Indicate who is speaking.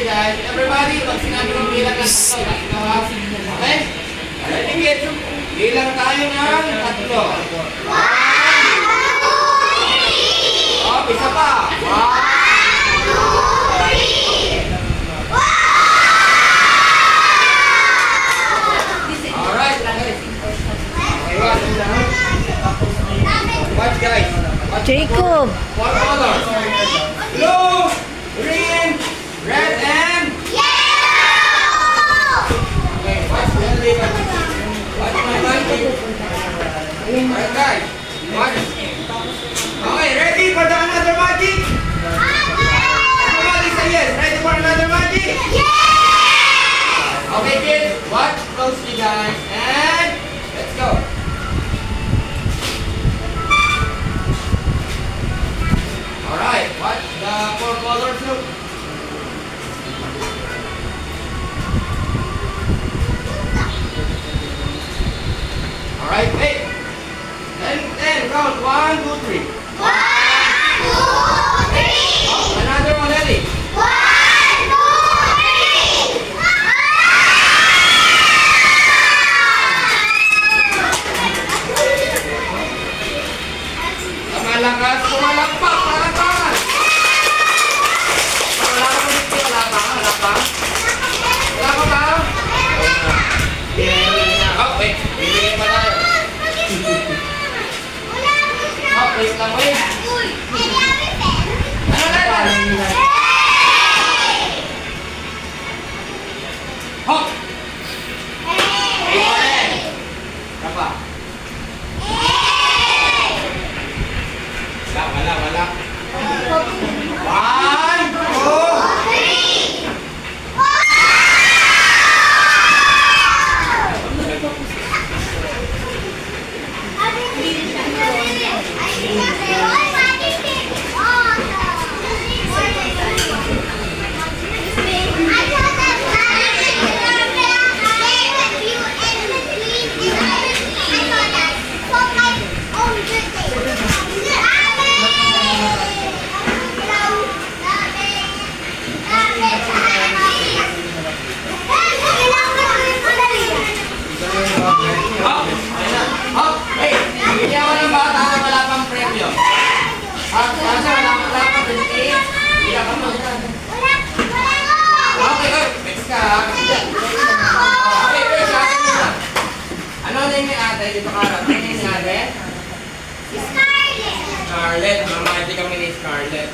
Speaker 1: guys. Everybody, pag sinabi ng bilang ng tatlo, okay? Ready, kids? Bilang tayo ng tatlo. 1, 2, 3. Oh, isa pa. 1, 2, 3. Alright. Okay, watch guys.
Speaker 2: Jacob.
Speaker 1: What color? Blue, green, red, and
Speaker 3: Yellow!
Speaker 1: okay, watch my magic. Alright guys, watch. Okay, ready for the another magic? Everybody say yes. Ready for another magic?
Speaker 3: Yeah!
Speaker 1: Okay kids, watch closely guys, and let's go. Alright, watch the 4 colors look. Alright, wait. 10, count. 1, 2, 3.
Speaker 3: 1, 2, 3.
Speaker 1: Oh, another one, ready?
Speaker 3: 1, 2, 3.
Speaker 1: Malakas, pumalakpak, palakpakan. Wala ka ulit, wala pa. Wala ka ba? Oh, wait. Bibigyan pa tayo. Oh, wait lang, wait. Ano na? Hop! Apa? Wala. 1, 2. Hop! Hop! Hey! Bigyan ko ng bata na wala pang premyo. Hop! Kasi wala pang premyo. Bigyan ka mo. Okay, oy! Next ka. Okay, first sa akin muna. Ano name ni ate? Dito ka rin. Ano name ni ate? Scarlett. Mamahalin kami ni Scarlett.